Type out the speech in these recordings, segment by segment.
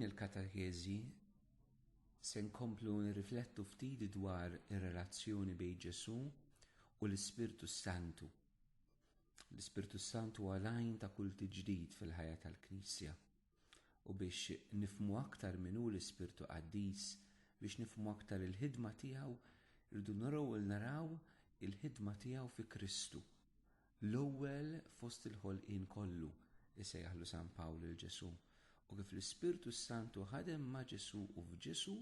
il-katekeżi se nkomplu nirriflettu ftit dwar ir-relazzjoni bejn Ġesu u l-Ispirtu Santu. L-Ispirtu Santu għalajn ta' kull ġdid fil-ħajja tal-Knisja. U biex nifmu aktar min hu l-Ispirtu Qaddis, biex nifmu aktar il-ħidma tiegħu, irdu naraw il-ħidma tiegħu fi Kristu. L-ewwel fost il-ħolqien kollu isejjaħlu San Pawl il-Ġesu. U kif l-Ispirtu Santu ħadem ma' Ġesu u f'Ġesu,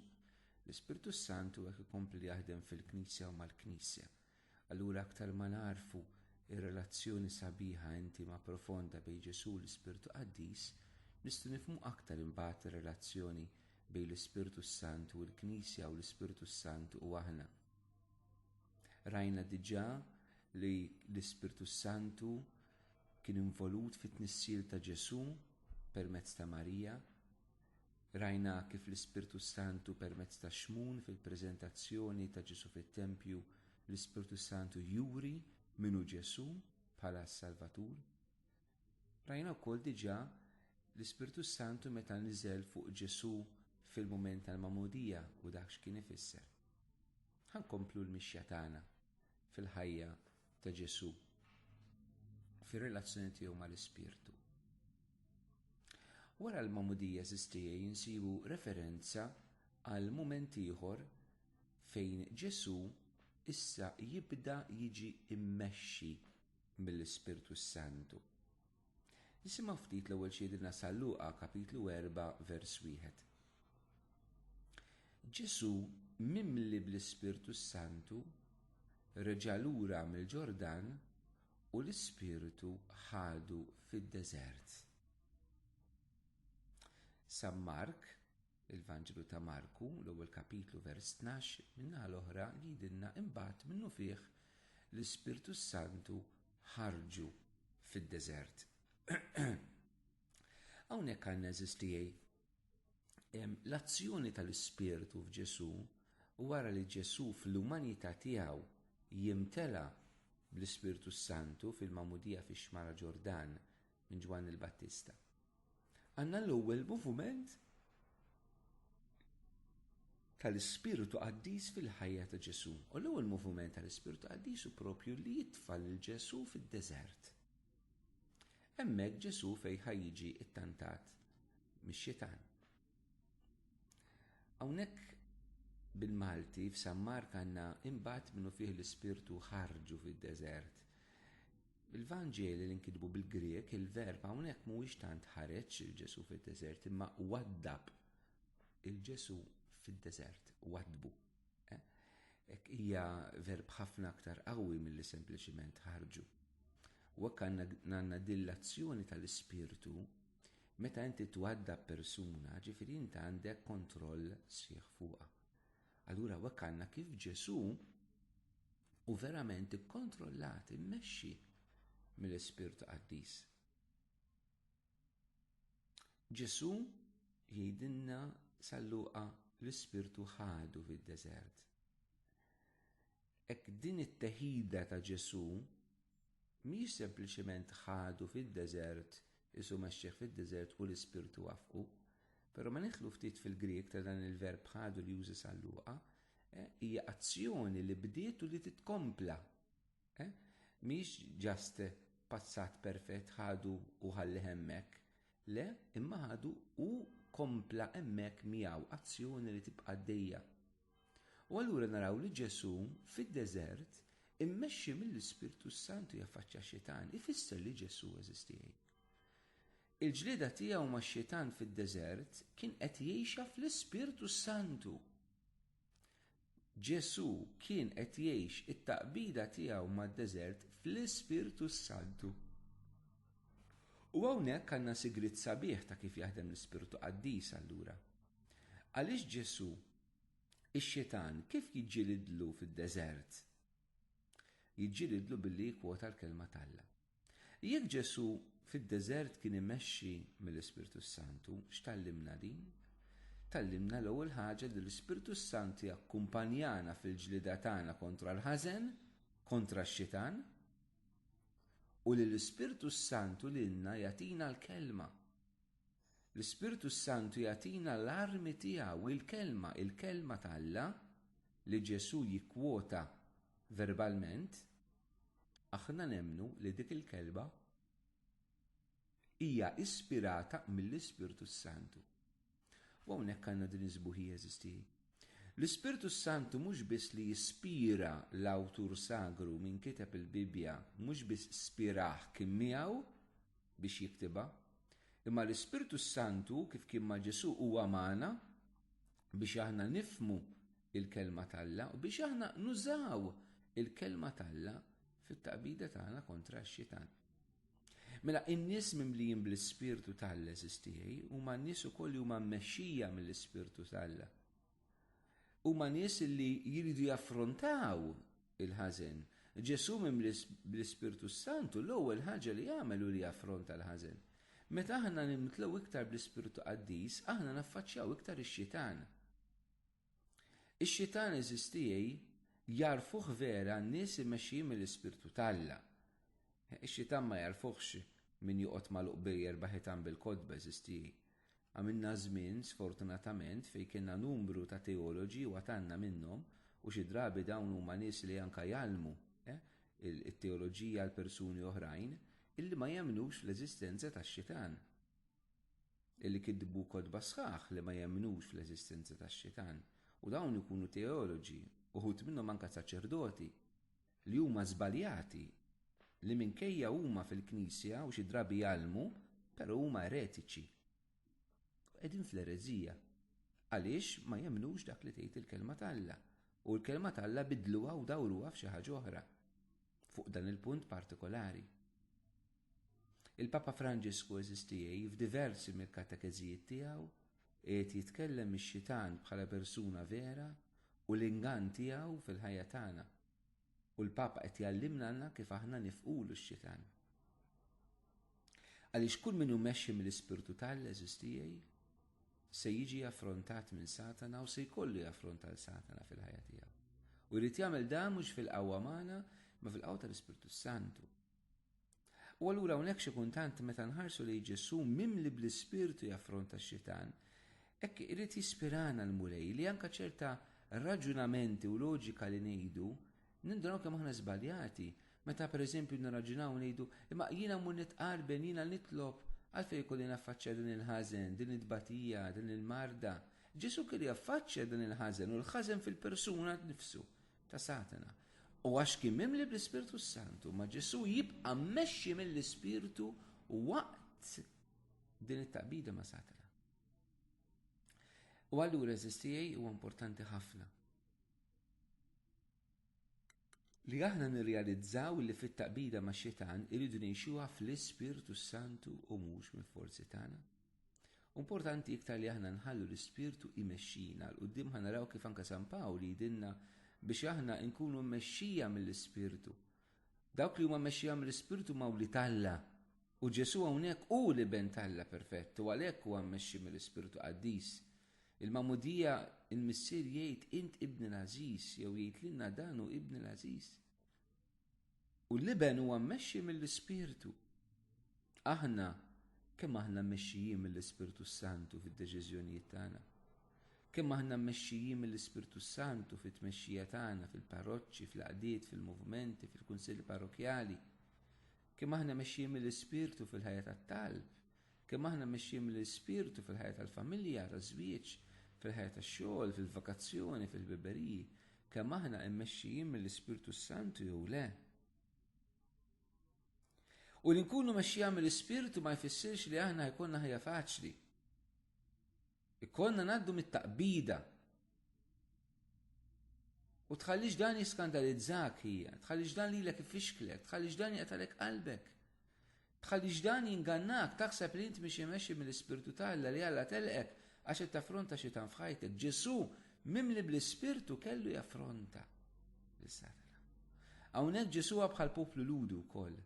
l-Ispirtu Santu hekk ikompli jaħdem fil-Knisja u mal-Knisja. Allura aktar ma narfu ir-relazzjoni sabiħa intima profonda bejn Ġesu u l-Ispirtu Qaddis, nistgħu nifhmu aktar imbagħad ir-relazzjoni bejn l-Ispirtu Santu u l-Knisja u l-Ispirtu Santu u aħna. Rajna diġà li l-Ispirtu Santu kien involut fit-tnissiel ta' Ġesu permezz ta' Marija. Rajna kif l-Ispirtu Santu permezz ta' xmun fil-preżentazzjoni ta' Ġesu fit-Tempju l-Ispirtu Santu juri minu Ġesu bħala Salvatur. Rajna wkoll diġà l-Ispirtu Santu meta niżel fuq Ġesu fil-mument tal-Mamudija u dak x'kien ifisser. Ħankomplu l-mixja tagħna fil-ħajja ta' Ġesu fir-relazzjoni tiegħu mal-Ispirtu. Wara l-Mamudija żistijaj jinsibu referenza għal mument ieħor fejn Ġesu issa jibda jiġi immexxi mill-Ispirtu Santu. Nisimgħu ftit l-ewwel xi jgħidilna San Luqa kapitlu 4 vers 1. Ġesu mimli bl-Ispirtu Santu reġa' lura mill-Ġordan u l-Ispirtu ħadu fid-deżert. San Mark, il-Vanġelu ta' Marku, l-ewwel kapitlu vers 12, minnaħa l-oħra jgħidilna imbagħad minnu fih l-Ispirtu Santu ħarġu fid-deżert. Hawnhekk għandna eżistijaj l-azzjoni tal-Ispirtu f'Ġesu u wara li Ġesu fl-umanità tiegħu jimtela bl-Ispirtu Santu fil-Mamudija fix-xmara Ġordan minn Ġwan il-Battista. Għandna l-ewwel moviment tal-Ispirtu Qaddis fil-ħajja ta' Ġesu. U l-ewwel moviment tal-Ispirtu Qaddis hu proprju li jitfal il-Ġesu fid-deżert. Hemmhekk Ġesu fejn ħajjiġi ttantat mix-Xitan. Hawnhekk bil-Malti f'San Mark għandna imbagħad minnu fih l-Ispirtu ħarġu fid-deżert. Il-Vanġeli li nkitbu bil-Grek, il-verb hawnhekk mhuwiex tant ħareġ il-Ġesu fid-deżert imma waddab il-Ġesu fid-deżert, wadbu. Hekk hija verb ħafna aktar qawwi milli sempliċiment ħarġu. U hekk għandna dillazzjoni tal-Ispirtu meta inti twaddab persuna, ġifieri inti għandek kontroll sħiħ fuqha. Allura hekk għandna kif Ġesu u verament ikkontrollat immexxi mill-Ispirtu Qaddis. Ġesu jgħidilna San Luqa l-Ispirtu ħadu fid-deżert. Hekk din it-teħida ta' Ġesu mhix sempliċement ħadu fid-deżert isu mexxih fid-deżert u l-Ispirtu wafqu, però ma nidħlu ftit fil-Grieg ta' dan il-verb ħadu li juża San Luqa, hija azzjoni li bdiet u li titkompla. Mhix ġast passat perfett ħadu u ħalli hemmhekk. Le, imma ħadu u kompla hemmhekk miegħu azzjoni li tibqa' għaddejja. U allura naraw li Ġesu fid-deżert immexxi mill-Ispirtu Santu jaffaċċja x-Xitan, ifisser li Ġesu eżistijaj. Il-ġlieda tiegħu max-Xitan fid-deżert kien qed jgħixha fl-Ispirtu Santu. Ġesu kien qed jgħix it-taqbida tiegħu mad-deżert fl-Ispirtu Santu. U hawnhekk għandna sigriet sabiħ ta' kif jaħdem l-Ispirtu Qaddis allura. Għaliex Ġesu ix-Xitan kif jiġġielidlu fid-deżert? Jiġġielidlu billi jkwota l-kelma t'Alla. Jekk Ġesu fid-deżert kien imexxi mill-Ispirtu Santu, x'tallimna din? Tallimna l-ewwel ħaġa li l-Ispirtu Santu jakkumpanjana fil-ġlieda tagħna kontra l-ħażen, kontra x-Xitan, u li l-Ispirtu Santu lilna jagħtina l-kelma. L-Ispirtu Santu jagħtina l-armi tiegħu il-kelma tal-Alla li Ġesu jikkwota verbalment, aħna nemmnu li dik il-kelma hija ispirata mill-Ispirtu Santu. U hawnhekk għandna din iż-żbuħija eżisti. L-Ispirtu Santu mhux biss li jispira l-awtur sagru min kiteb il-Bibja, mhux biss spirah kien miegħu biex jiktibha, imma l-Ispirtu Santu kif kien ma' Ġesu huwa magħna biex aħna nifhmu il-kelma tal-Alla u biex aħna nużaw il-kelma tal-Alla fit-taqbida tagħna kontra x-xitan. Mela in-nies mimlijin bl-Ispirtu tal-Alla eżistijaj huma n-nies ukoll li huma mmexxija mill-Ispirtu tal-Alla. Huma nies li jridu jaffrontaw il-ħażen. Ġesu minn bl-Ispirtu Santu l-ewwel ħaġa li jagħmel hu li jaffronta l-ħażen. Meta aħna nimtlew iktar bl-Ispirtu Qaddis, aħna naffaċċjaw iktar ix-xitan. Ix-xitan eżistijaj jarfuh vera n-nies immexxijin mill-Ispirtu tal-Alla. Ix-xitan ma jarfuhx min joqgħod magħluq jerbaħ ħitan bil-kodba eżistijaj. Għamilna żmien sfortunatament fejn kienna numru ta' teoloġi u għatanna minnhom u xi drabi dawn huma nies li anke jgħallmu it-teoloġija għal persuni oħrajn illi ma jemnux fl-eżistenza tax-xitan. Illi kitbu kodba sħaħ li ma jemnux fl-eżistenza tax-xitan. U dawn ikunu teoloġi, uħud minnhom anke saċerdoti li huma żbaljati li minkejja huma fil-Knisja u xi drabi jgħallmu, però huma eretiċi. Qegħdin fl-ereżija għaliex ma jemnux dak li tgħid il-kelma tal-Alla u l-kelma tal-Alla bidluha u dawruha f'xi ħaġa oħra fuq dan il-punt partikolari. Il-Papa Franġisku eżistijaj f'diversi mill-katekeżijiet tiegħu qed jitkellem ix-xitan bħala persuna vera u l-ingann tiegħu fil-ħajja tagħna. U l-Papa qed jgħallimna kif aħna nifqulu x-xitan. Għaliex kull min hu mexxi mill-Ispirtu tal-Alla eżistijaj se jiġi affrontat minn Satana u se jkollu jaffronta l-Satana fil-ħajja tiegħu. U jrid jagħmel dan mhux fil-qawwa magħna ma fil-qawwa tal-Ispirtu Santu. U allura hawnhekk xi kuntant meta nħarsu lejn Ġesu mimli bl-Ispirtu jaffronta x-xitan, hekk irid jispirana l-mulej li anke ċerta raġunamenti u loġika li ngħidu nindraw kemm aħna żbaljati. Meta pereżempju nirraġunaw ngħidu imma jiena mmur nitqarben jiena nitlob għalfejn jkolli naffaċċja din il-ħażen, din it-tbatija, din il-marda. Ġesu kien jaffaċċja din il-ħażen u l-ħażen fil-persuna nifsu ta' Satana. U għax kien mimli bl-Ispirtu Santu, ma Ġesu jibqa' mmexxi mill-Ispirtu waqt din it-taqbida ma' Satana. U allura eżistijaj huwa importanti ħafna li aħna nirrealizzaw li fit-taqbida ma' xitan iridu ngħixuha fl-Ispirtu Santu u mhux mill-forzi tagħna. Importanti iktar li aħna nħallu l-Ispirtu imexxina l quddiem ħanaraw kif anke San Pawli jidilna biex aħna nkunu mmexxija mill-Ispirtu. Dawk li huma mmexxija mill-Ispirtu mawli tal-Alla u Ġesu hawnhekk hu li ben tal-Alla perfett u għalhekk huwa mmexxi mill-Ispirtu Qaddis. Il-Mamudija il-Missier jgħid int ibn l-Aziz jew jgħid lilna dan hu ibn l-Aziz. U l-liben huwa mmexxi mill-Ispirtu. Aħna kemm aħna mmexxijin mill-Ispirtu Santu fid-deċiżjonijiet tagħna. Kemm aħna mmexxijin mill-Ispirtu Santu fit-tmexxija tagħna fil-parroċċi, fil-qdiet, fil-movimenti, fil-kunsilli parrokjali. Kemm aħna mexxijin mill-Ispirtu fil-ħajja tat-talb. Kemm aħna mexxijin mill-Ispirtu fil-ħajja tal-familja, taż-żwieġ, fil-ħajja tax-xogħol, fil-vakazzjoni, fil-biberiji. Kemm aħna mmexxijin mill-Ispirtu Santu jew le. U li nkunu mexxija mill-Ispirtu ma jfissirx li aħna jkollna ħajja faċli. Ikollna ngħaddu mit-taqbida. U tħallix dan jiskandalizzak hija, tħallix dan lilek ifixklek, tħallix dan jaqtalek qalbek. Tħallix dan jingannak, taħseb li inti mhix imexxi mill-Ispirtu tal-Alla li Alla telqek għax qed taffronta xitan f'ħajtek. Ġesu mimli bl-Ispirtu kellu jaffronta l-Satana. Hawnhekk Ġesu bħal poplu ludu wkoll.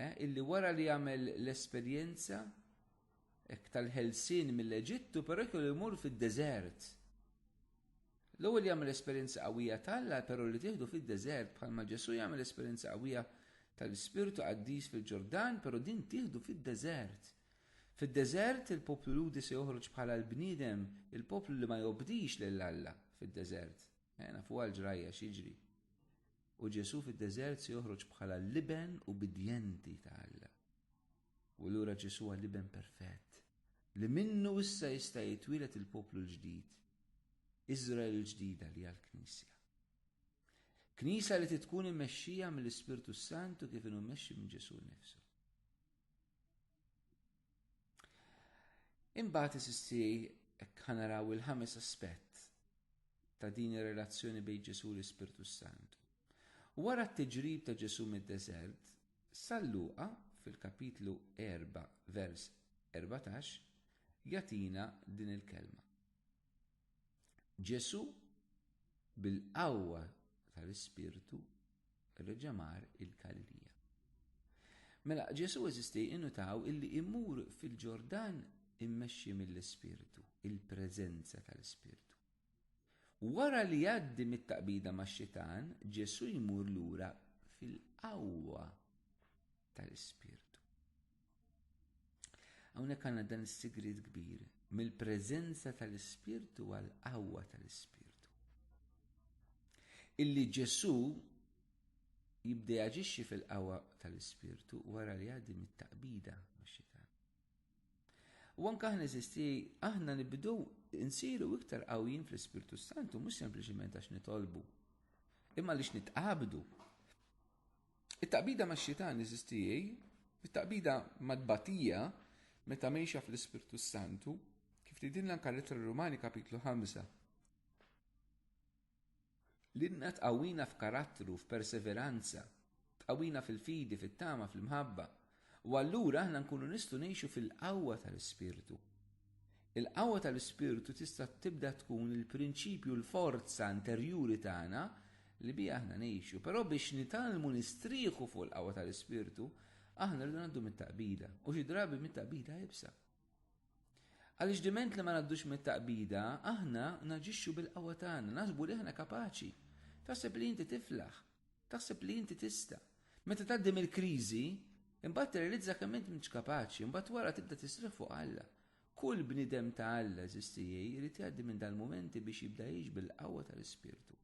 Illi wara li jagħmel l-esperjenza tal-ħelsien mill-Eġittu però jkollu jmur fid-deżert. L-ewwel jagħmel esperjenza qawwija tal-Alla però li tieħdu fid-deżert bħalma Ġesu jagħmel esperjenza qawwija tal-Ispirtu Qaddis fil-Ġordan però din tieħdu fid-deżert. Fid-deżert il-poplu ludi se joħroġ bħala l-bniedem, il-poplu li ma jobdix lill-Alla fid-deżert. Nafu għal-ġrajja xiġri. U Ġesu fid-deżert se joħroġ bħala liben ubidjenti ta' Alla. U lura Ġesu għal liben perfett, li minnu issa jista' jitwilet il-poplu l-ġdid, Iżrael l-ġdida li għal-Knisja. Knisja li titkun immexxija mill-Ispirtu Santu kif inhu mmexxi minn Ġesu nnifsu. Imbagħad isistiej hekk ħanaraw il-ħames aspett ta' din ir-relazzjoni bejn Ġesu u l-Ispirtu Santu. Wara t-tiġrib ta' Ġesu mid-deżert, Luqa fil-kapitlu 4 vers 14 jagħtina din il-kelma. Ġesu bil-qawwa tal-Ispirtu reġa' mar il-Galilija. Mela Ġesu eżisti innutaw illi imur fil-Ġordan immexxi mill-Ispirtu, il-preżenza tal-Ispirtu. Wara li jgħaddi mit-taqbida max-xitan, Ġesu jmur lura fil-qawwa tal-Ispirtu. Hawnhekk għandna dan is-sigriet kbir mill-preżenza tal-Ispirtu għal qawwa tal-Ispirtu. Illi Ġesu jibda jaġixxi fil-qawwa tal-Ispirtu wara li jgħaddi mit-taqbida max-xitan. U anke aħna eżisti, aħna nibdew insiru iktar qawwijin fl-Ispirtu Santu mhux sempliċiment għax nitolbu, imma għaliex nitqabdu. It-taqbida max-xitan eżisti, it-taqbida mad-batija meta mejxa fl-Ispirtu Santu, kif tgħidilna anke l-Ittra Rumani kapitlu 5. L-inna tqawwina f'karattru, f'perseveranza, tqawwina fil-fidi, fit-tama, fil-mħabba. U allura aħna nkunu nistgħu ngħixu fil-qawwa tal-Ispirtu. Il-qawwa tal-Ispirtu tista' tibda tkun il-prinċipju l-forza interjuri tagħna li bija aħna ngħixu. Però biex nitalmu nistrieħu fuq il-qawwa tal-Ispirtu, aħna rridu ngħaddu mit-taqbida. U xi drabi mit-taqbida jibsa. Għaliex diment li ma ngħaddux mit-taqbida, aħna naġixxu bil-qawwa tagħna, naħsbu li aħna kapaċi. Taħseb li inti tiflaħ, taħseb li inti tista'. Meta tgħaddi mill-kriżi, imbagħad tirrealizza kemm inti mhux kapaċi, imbagħad wara tibda tisrieħ fuq Alla. Kull bniedem ta' Alla eżistijej irid jgħaddi minn dal-mumenti biex jibda jgħix bil-qawwa tal-Ispirtu.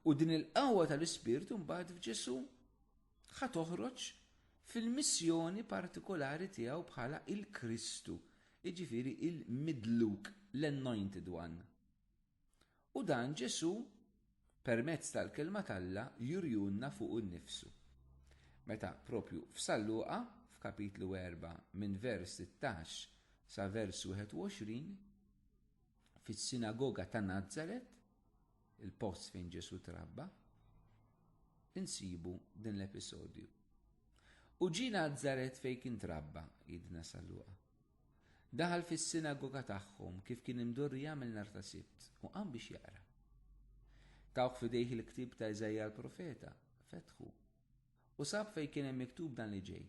U din il-qawwa tal-Ispirtu mbagħad f'Ġesu ħa toħroġ fil-missjoni partikolari tiegħu bħala il-Kristu, jiġifieri il-midluk, l-anointed one. U dan Ġesu permezz tal-kelma tal-Alla jurjunna fuq innifsu. Meta propju f'Luqa f'kapitlu 4 minn vers 16 sa vers 21 fis-sinagoga ta' Nazaret, il-post fejn Ġesu trabba, insibu din l-episodju. U ġie Nazaret fejn kien trabba, jidna Luqa. Daħal fis-sinagoga tagħhom kif kien imdorri jagħmel nhar ta' Sibt u qam biex jaqra. Tawħ f'idejh il-ktieb ta' Eżajja l-profeta, fetħu. U sab fejn kien hemm miktub dan li ġej.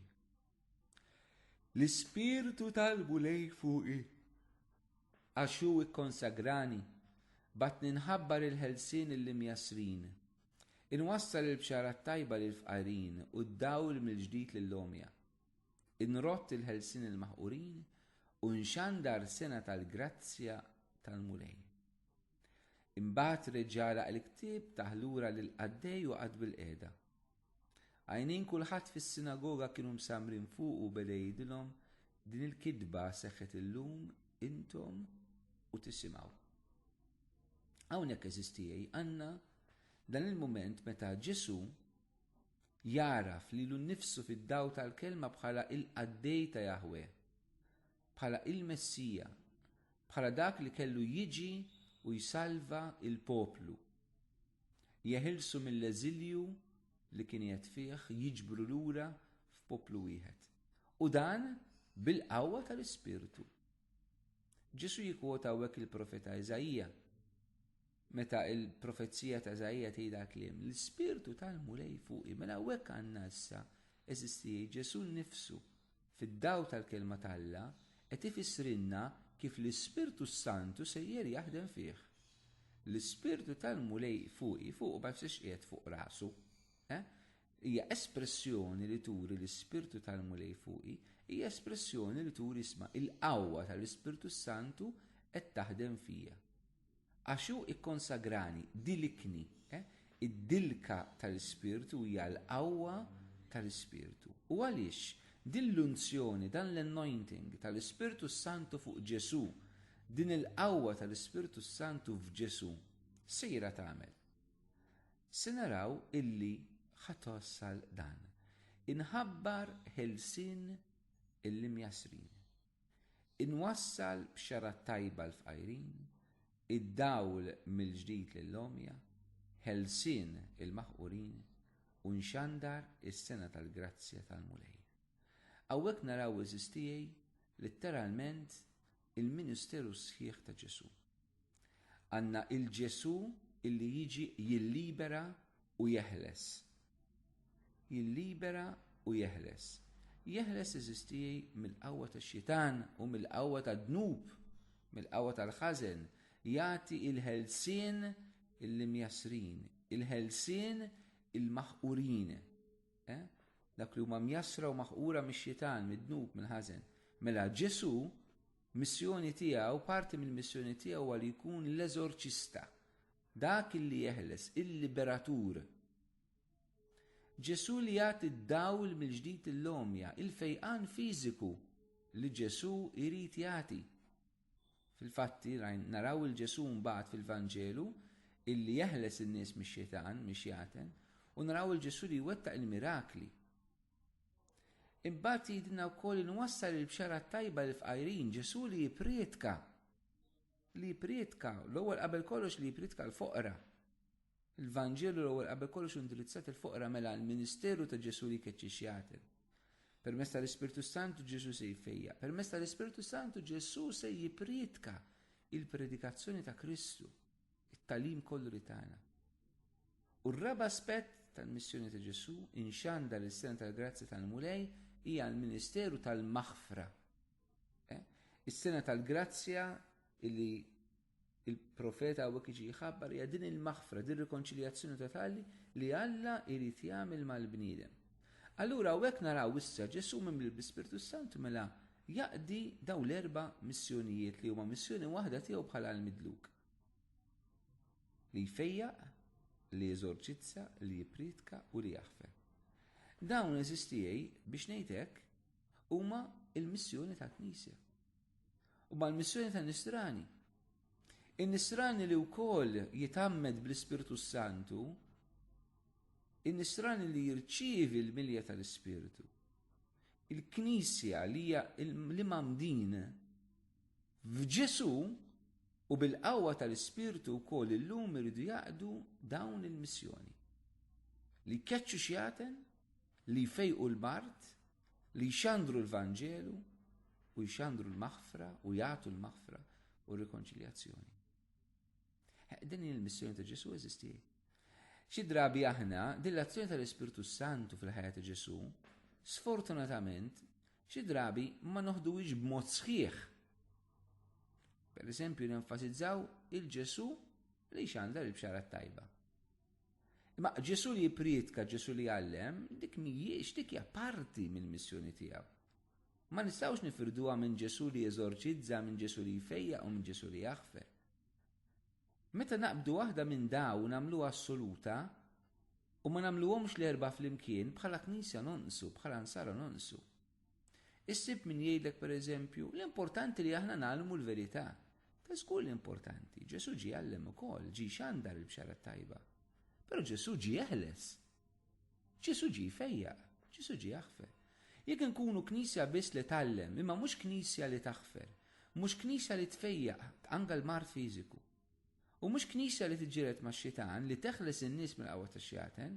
L-Ispirtu tal-bulej fuqi, għax hu ikkonsagrani, bat ninħabbar il-ħelsien il-mjasrin, inwassal il-bxarat tajba lil-fqarin u d-dawl mill-ġdid lill-lomja, inrott il-ħelsien il-maħqurin u nxandar sena tal-grazzja tal-mulej. Imbagħad reġġala l-ktieb taħlura lil-qaddej u qad bil-qiegħda. Għajnejn kulħadd fis-sinagoga kienu msamrin fuq u beda jgħidilhom din il-kidba seħħet illum intom u tisimgħu. Hawnhekk eżistijej għandna dan il-mument meta Ġesu jaraf lilu nnifsu fid-daw tal-kelma bħala il-qaddej ta' Jahwe, bħala il-Messija, bħala dak li kellu jiġi u jsalva il-poplu, jeħilsu mill-eżilju li kien jgħid fih jiġbru lura f'poplu wieħed. U dan bil-qawwa tal-Ispirtu. Ġesu jikkwota hawnhekk il-profeta Eżajja. Meta il-profezija ta' Eżajja tgħidha kliem, l-Ispirtu tal-mulej fuqi, mela hawnhekk għandna issa eżistijej Ġesu nnifsu fid-daw tal-kelma tal-Alla qed ifissrinna kif l-Ispirtu Santu sejjer jaħdem fih. L-Ispirtu tal-mulej fuqi fuq ma jfsirx qiegħed fuq rasu. hija espressjoni li turi l-Ispirtu tal-Mulej fuqi, hija espressjoni li turi isma' il-qawwa tal-Ispirtu Santu qed taħdem fija. Għaxu ikkonsagrani, dilikni, id-dilka tal-Ispirtu hija l-qawwa tal-Ispirtu. U għaliex din l-unzjoni, dan l-anointing tal-Ispirtu Santu fuq Ġesu, din il-qawwa tal-Ispirtu Santu f'Ġesu, sejra tagħmel. Se naraw illi ħatossal dan. Inħabbar ħelsien illi mjasrin. Inwassal b'xara tajba l-fqajrin, id-dawl mill-ġdid lill-omja, ħelsien il-maħqurin, u nxandar is-sena tal-grazzja tal-Mulej. Hawnhekk naraw eżistijej letteralment il-Ministeru sħiħ ta' Ġesu. Għandna il-Ġesu illi jiġi jillibera u jeħles. Jillibera u jeħles. Jeħles eżistijej mill-qawwa tax-xitan u mill-qawwa tad-dnub, mill-qawwa tal-ħażen, jagħti il-ħelsien illi mjasrin, il-ħelsien il-maħqurin. Dak li huma mjasra u maħqura mix-xitan, mid-dnub, mill-ħażen. Mela Ġesu missjoni tiegħu, parti mill-missjoni tiegħu huwa li jkun l-eżorċista, dak li jeħles, il-liberatur. Ġesu li jagħti d-dawl mill-ġdid l-omja, il-fejqan fiżiku li Ġesu jrid jagħti. Fil-fatti naraw il-Ġesu mbagħad fil-Vanġelu illi jeħles in-nies mix-xitan, mix-jaten, u naraw il-Ġesu li jwettaq il-mirakli. Imbagħad jgħidilna wkoll inwassal il-bxara tajba l-fqajrin, Ġesu li jippretka. L-ewwel qabel kollox li jippretka l-foqra. Il-Vanġelu l-ewwel qabel kollox indirizzat il-foqra mela l-Ministeru ta' Ġesu li keċċixjaten. Permezz tal-Ispirtu Santu Ġesu se jfejja. Permezz tal-Ispirtu Santu Ġesu se jippretka il-predikazzjoni ta' Kristu, it-talim kollu li tagħna. U r-raba aspett tal-missjoni ta' Ġesu inxanda l-sena tal-grazzja tal-Mulej hija l-Ministeru tal-Maħfra. Is-sena tal-grazzja illi il-profeta hawnhekk jiġi jħabbar hija din il-maħfra, din rikonċiljazzjoni totali li Alla jrid jagħmel mal-bniedem. Allura hawnhekk naraw issa Ġesu minn l-Ispirtu Santu mela jaqdi dawn l-erba' missjonijiet li huma missjoni waħda tiegħu bħala l-midluk. Li jfejjaq, li jeżorċizza, li jippretka u li jaħfer. Dawn eżistijej biex ngħidlek huma l-missjoni tal-Knisja. U mal-missjoni tan-Nisrani. In-Nisrani li wkoll jitammed bl-Ispirtu Santu, in-Nisrani li jirċievi l-milja tal-Ispirtu. Il-Knisja li hija l-imamdin f'Ġesu u bil-qawwa tal-Ispirtu wkoll illum iridu jaqdu dawn il-missjoni. Li jkeċċu xjaten, li jfejqu l-mart, li jxandru l-Vanġelu u jxandru l-maħfra u jagħtu l-maħfra u r-rikonċiljazzjoni. Din il-missjoni ta' Ġesu eżisti. Xi drabi aħna din l-azzjoni tal-Ispirtu Santu fil-ħajja ta' Ġesu, sfortunatament, xi drabi ma noħduhiex b'mod sħiħ. Per eżempju, nenfasizzaw il-Ġesu li xandar il-bxara tajba. Imma Ġesu li jippretka, Ġesu li jgħallem, dik mhijiex, dik hija parti mill-missjoni tiegħu. Ma nistgħux nifirduha minn Ġesu li jeżorċizza, minn Ġesu li jfejjaq u minn Ġesu li jaħfer. Meta naqbdu waħda minn dawn nagħmluha assoluta u ma nagħmluhomx l-erba' flimkien bħala Knisja nonqsu, bħala Nsara nonqsu. Issib min jgħidlek pereżempju l-importanti li aħna nagħlmu l-verità. Ta' żgur l-importanti. Ġesu ġie għallem ukoll, ġie xandar il-bxara tajba. Però Ġesu ġie jeħles. Ġesu ġie jfejjaq, Ġesu ġie jaħfer. Jekk inkunu Knisja biss li tgħallem, imma mhux Knisja li taħfer, mhux Knisja li tfejjaq anke l-mart fiżiku. U mhux Knisja li tiġġieled max-xitan li teħles in-nies mill-qawwa tax-xjaten,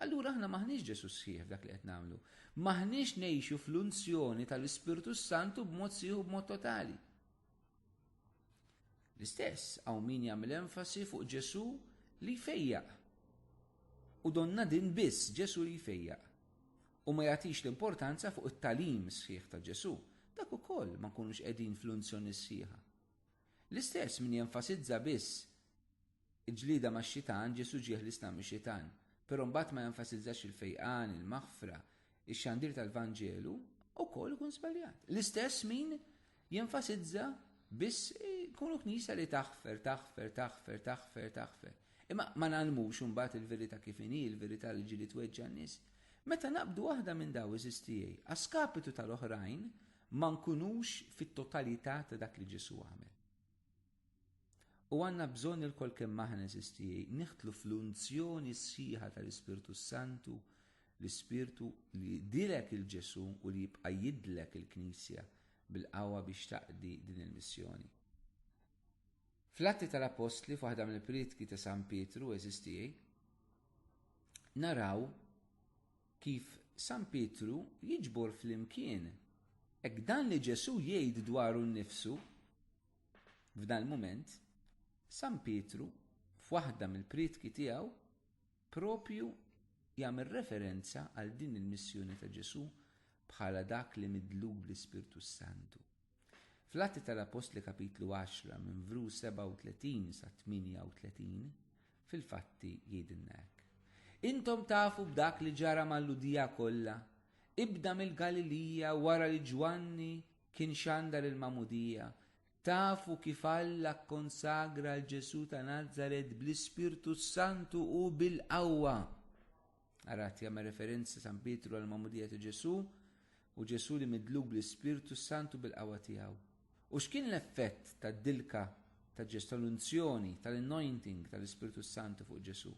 allura aħna maħniex Ġesu sħiħ f'dak li qed nagħmlu. Maħniex ngħixu fl-unzjoni tal-Ispirtu Santu b'mod sieħu b'mod totali. L-istess hawn min jagħmel enfasi fuq Ġesu li jfejjaq. U donna din biss Ġesu li jfejjaq. U ma jagħtix l-importanza fuq it-talim sħiħ ta' Ġesu. Dak ukoll ma nkunux qegħdin fl-unzjoni sħiħa. L-istess min jenfasizza biss il-ġlida max-xitan, Ġesu ġie ħlisna mix-xitan. Però mbagħad ma jenfasizzax il-fejqan, il-maħfra, ix-xandir tal-Vanġelu ukoll ikun żbaljat. L-istess min jenfasizza biss kunu knisja li taħfer. Imma ma nagħlmux imbagħad il-verità kif inhi, il-verità li ġieli tweġġa' n-nies. Meta naqbdu waħda minn daw eżistijej, għaskapitu tal-oħrajn ma nkunux fit-totalità ta' dak li Ġesu għamel. U għandna bżonn il-kol kemm aħna eżistijej nieħdlu fl-unzjoni sħiħa tal-Ispirtu Santu, l-Ispirtu li dilek il-Ġesu u li jibqa' jidlek il-Knisja bil-qawwa biex taqdi din il-missjoni. Fl-Atti tal-Apostli f'waħda mill-pritki ta' San Pietru eżistijej, naraw kif San Pietru jiġbor fl-imkien hekk dan li Ġesu jgħid dwaru nnifsu f'dan il-mument, San Pietru f'waħda mill-pritki tiegħu propju jagħmel referenza għal din il-missjoni ta' Ġesu bħala dak li midlub l-Ispirtu Santu. Fl-Atti tal-Apostli kapitlu 10 minn vru 37 sa 38 fil-fatti jgħidilna hekk. Intom tafu b'dak li ġara mal-Ludija kollha, ibda mill-Galilija wara li Ġwanni kien xandar il-Mamudija, tafu kif Alla konsagra l-Ġesu ta' Nazaret bl-Ispirtu Santu u bil-qawwa. Arat jagħmel referenza San Pietru għall-Mamudija ta' Ġesu u Ġesu li midlub bl-Ispirtu Santu bil-qawwa tiegħu. U x'kien l-effett tad-dilka ta' Ġesu tal-unzjoni, tal-anointing tal-Ispirtu Santu fuq Ġesu?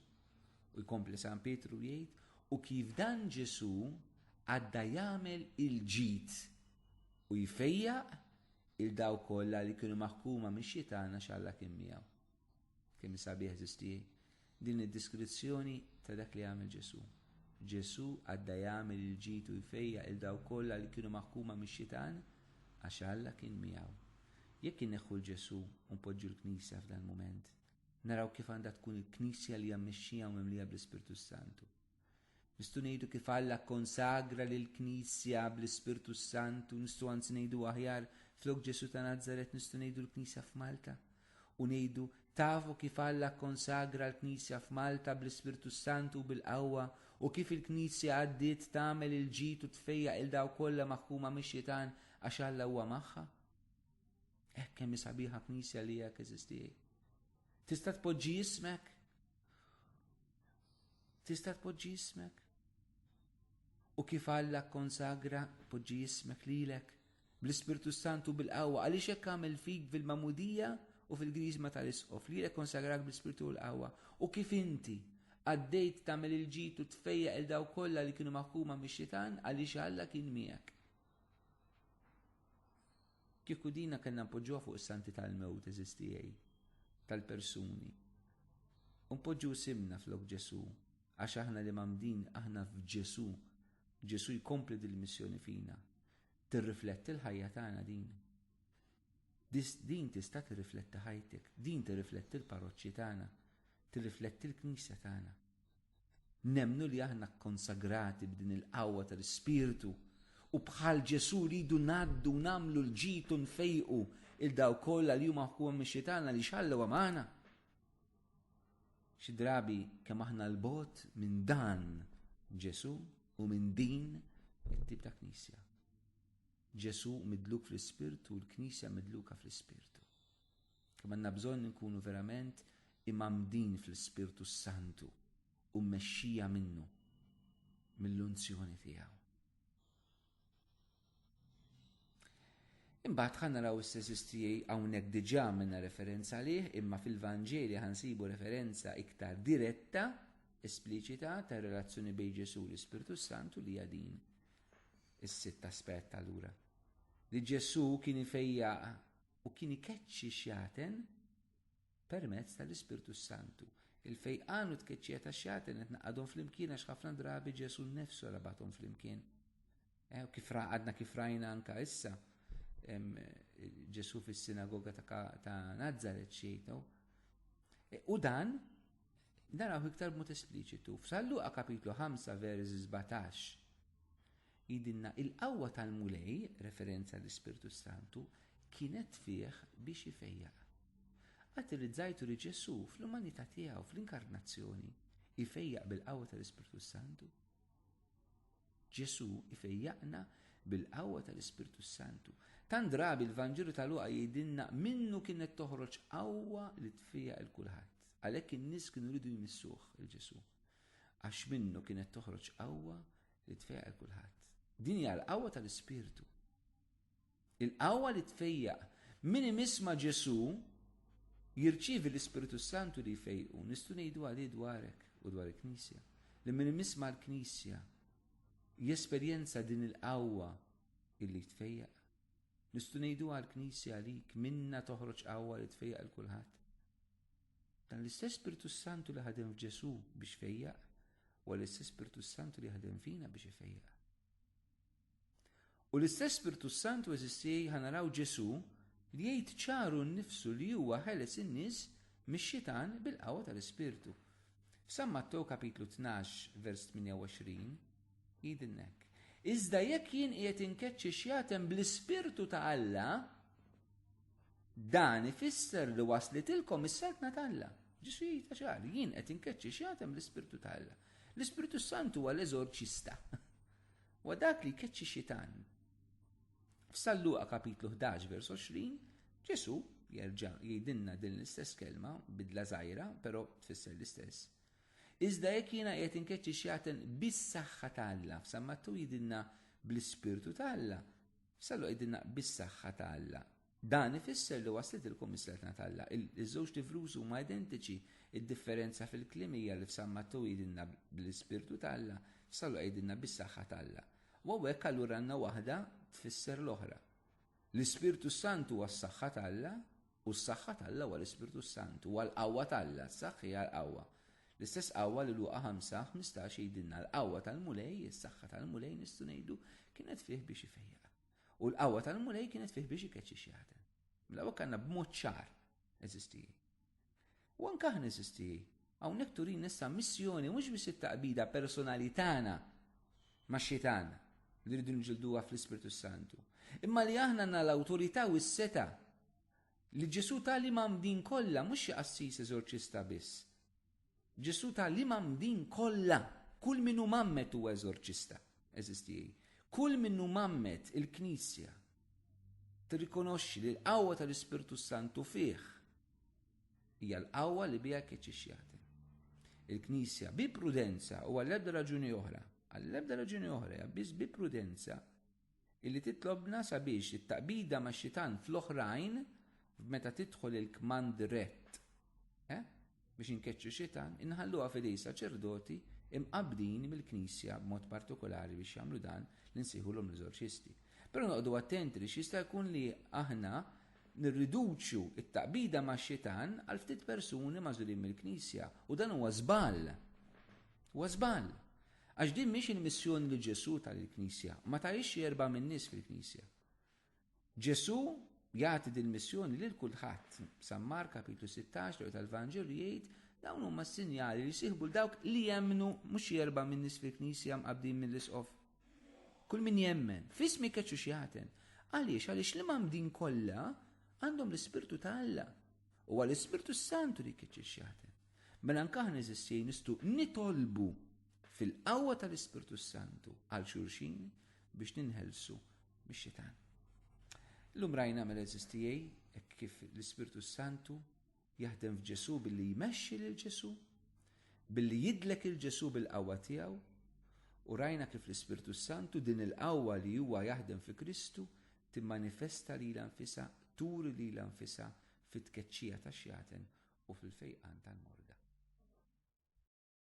U jkompli San Pietru jgħid, u kif dan Ġesu għadda jagħmel il-ġid u jfejjaq il-daw kollha li kienu maħkuma mix-xitana x'Alla kien miegħu. Kemm sabiħ eżistijej. Din id-diskrizzjoni ta' dak li jagħmel Ġesu. Ġesu għadda jagħmel il-ġid u jfejjaq il-daw kollha li kienu maħkuma mix-xitan għax Alla kien miegħu. Jekk inneħħu l-Ġesu u npoġġu l-Knisja f'dan mument, naraw kif għandha tkun il-Knisja li hija mmexxija u mimlija bl-Ispirtu Santu. Nistgħu ngħidu kif Alla konsagra lill-Knisja bl-Ispirtu Santu, nistgħu anzi ngħidu aħjar flok Ġesu ta' Nazaret nistgħu ngħidu l-Knisja f'Malta u ngħidu tafu kif Alla konsagra l-Knisja f'Malta bl-Ispirtu Santu bil-qawwa u kif il-Knisja għaddiet tagħmel il-ġid u tfejjaq il-daw kollha maħkuma mix-xitan għax Alla huwa magħha. Hekk hemm sabiħa Knisja li hekk eżistijej. Tista' tpoġġi ismek? Tista' tpoġġi ismek? U kif Alla konsagra poġġi ismek lilek bl-Ispirtu Santu bil-qawwa għaliex hekk għamel fik fil-Mamudija u fil-Griżma tal-Isqof lilek konsagrak bl-Ispirtu u l-qawwa. U kif inti għaddejt tagħmel il-ġid u tfejjaq il daw kollha li kienu maħkuma mix-xitan għaliex Alla kien miegħek. Kieku dina kellna npoġġuha fuq is-santi tal-mewt eżistijej, tal-persuni. U npoġġu simna flok Ġesu, għax aħna li mamdin aħna f'Ġesu, Ġesu jkompli dil-missjoni fina. Tirrifletti l-ħajja tagħna din. Din tista' tirrifletti ħajtek, din tirrifletti l-parroċċi tagħna, tirrifletti l-Knisja tagħna. Nemmnu li aħna konsagrati b'din il-qawwa tal-Ispirtu u bħal Ġesu ridu ngħaddu nagħmlu l-ġid u nfejqu il-daw kollha li huma maħkuma mix-xitana li xalla huwa magħna. Xi drabi kemm aħna l-bogħod minn dan Ġesu u minn din it-tip ta' Knisja. Ġesu midluk fl-Ispirtu u l-Knisja midluka fl-Ispirtu. Kemm għandna bżonn nkunu verament imamdin fl-Ispirtu Santu u mmexxija minnu mill-unzjoni tiegħu. Imbagħad ħa naraw is-sesistijej hawnhekk diġà minna referenza għalih, imma fil-Vanġeli ħansibu referenza iktar diretta, espliċita ta' relazzjoni bejn Ġesu u l-Ispirtu Santu li hija din is-sitt aspett allura. Li Ġesu kien ifejjaq u kien ikeċċi xjaten permezz tal-Ispirtu Santu. Il-fejqan u tkeċċija ta' xjaten qed naqgħadhom flimkien għax ħafna drabi Ġesu nnefsu rabathom flimkien. Kif għadna kif rajna anke issa. Ġesu fis-sinagoga ta' Nazaret xejtaw. U dan naraw iktar b'mod espliċitu. F'Salluqa kapitlu 5 versi 17 jidinna il-qawwa tal-mulej, referenza l-Ispirtu Santu, kienet fih biex ifejjaq. Għatilizzajtu li Ġesu fl-umanità tiegħu fl-inkarnazzjoni ifejjaq bil-qawwa tal-Ispirtu Santu. Ġesu ifejjaqna bil-qawwa tal-Ispirtu Santu. Tan drabi l-Vanġelu ta' Luqa jgħidilna minnu kienet toħroġ qawwa li tfejjaq il-kulħadd. Għalhekk in-nies kienu jridu jmissuh il-Ġesu. Għax minnu kienet toħroġ qawwa li tfejjaq il-kulħadd. Din hija l-qawwa tal-Ispirtu. Il-qawwa li tfejjaq min imisma' Ġesu jirċievi l-Ispirtu Santu li jfejqu. Nistgħu ngħidu għalih dwarek u dwar il-Knisja. Li min imisma' l-Knisja jesperjenza din il-qawwa illi tfejjaq. Nistgħu ngħidu għall-Knisja għalik minna toħroġ qawwa li tfejjaq il kulħadd. Dan l-istess Spiritu Santu li ħadem f'Ġesu biex fejjaq u l-istess Spiritu Santu li ħadem fina biex ifejjaq. U l-istess Spiritu Santu eżisti ħanaraw Ġesu li jgħid ċaru nnifsu li huwa ħeles in-nies mix-xitan bil-qawwa tal-Ispirtu. F'San Mattew kapitlu 12 vers 28 jgħidilna hekk. Iżda jekk jien qiegħed inkeċċi xjatem bl-Ispirtu ta' Alla, dan ifisser li waslitilkom is-sekna ta' Alla. Ġesu jgħid ċar, jien qed inkeċċi xjatem bl-Ispirtu ta' Alla. L-Ispirtu Santu huwa l-eżorċista. Wa dak li jkeċċi xitan. F'San Luqa kapitlu 11 vers 20, Ġesu jerġa' jgħidilna din l-istess kelma bidla żgħira, però tfisser l-istess. Iżda jekk jiena qiegħed inkeċċi xjatem bis-saħħa ta' Alla, f'San Mattew jgħidilna bl-Ispirtu ta' Alla, f'San Luqa jgħidilna bis-saħħa ta' Alla. Dan ifisser li waslitilkom is-sekna ta' Alla. Iż-żewġ tifrus huma identiċi. Id-differenza fil-kliem hija li f'San Mattew jgħidilna bl-Ispirtu ta' Alla, f'San Luqa jgħidilna bis-saħħa ta' Alla. U hekk allura għandna waħda tfisser l-oħra. L-Ispirtu Santu huwa s-saħħa ta' Alla u s-saħħa ta' Alla huwa l-Ispirtu Santu, huwa l-qawwa ta' Alla, s-saħħa hija l-qawwa. L-istess qawwa li Luqa 5:15 jgħidilna l-qawwa tal-mulej, is-saħħa tal-mulej nistgħu ngħidu kienet fih biex ifejjaq. U l-qawwa tal-mulej kienet fih biex ikeċċi xjatem. L-ewwel kellna b'mod ċar eżisti. U anke aħna eżisti. Hawnhekk turin issa missjoni mhux biss it-taqbida personali tagħna max-xitan li rridu nġilduha fl-Ispirtu Santu. Imma li aħna għandna l-awtorità u s-seta li Ġesu tal-imam din kollha mhux xi qassis eżorċista biss. Ġesu tal-imam din kollha, kull minnu mammet huwa eżorċista eżisti. Kull minnu mammet il-Knisja tirrikonoxxi li l-qawwa tal-Ispirtu Santu fih hija l-qawwa li biha jkeċċi xjatem. Il-Knisja bi prudenza u għall-ebda raġuni oħra, hija biss bi prudenza illi titlobna sabiex it-taqbida max-xitan fl-oħrajn meta tidħol il-kmand dirett. Biex inkeċċu xitan, inħalluha fidej saċerdoti imqabdin mill-Knisja b'mod partikolari biex jagħmlu dan li nsejħulhom l-eżorċisti. Però noqogħdu attenti li x'jista' jkun li aħna nirriduċu it-taqbida max-xitan għal ftit persuni magħżulin mill-Knisja u dan huwa żball. Huwa żball. Għax din mhix il-missjoni li Ġesu tal-Knisja, ma tgħix jerba' min-nies fil-Knisja. Ġesu jagħti din missjoni lil kulħadd. San Mark kapitlu 16 tal-Vanġelu jgħid dawn huma s-sinjali li jsieħbu l dawk li jemmnu mhux jerba' min-nies fil-Knisja mqabdin mill-isqof. Kull min jemmen, f'ismi jkeċċu xjatem. Għaliex li mamdin kollha għandhom l-Ispirtu ta' Alla. Huwa l-Ispirtu Santu li jkeċċi xjatem. Mela anke aħna eżistej nistgħu nitolbu fil-qawwa tal-Ispirtu Santu għal xulxin biex ninħelsu mix-xitan. Illum rajna mill-eżistijej kif l-Ispirtu Santu jaħdem f'Ġesu billi jmexxi lil Ġesu, billi jidlek il-Ġesu bil-qawwa tiegħu, u rajna kif l-Ispirtu Santu din il-qawwa li huwa jaħdem fi Kristu timmanifesta lilha nfisha, turi lilha nfisha fit-tkeċċija tax-xjatem u fil-fejqan tal-morda.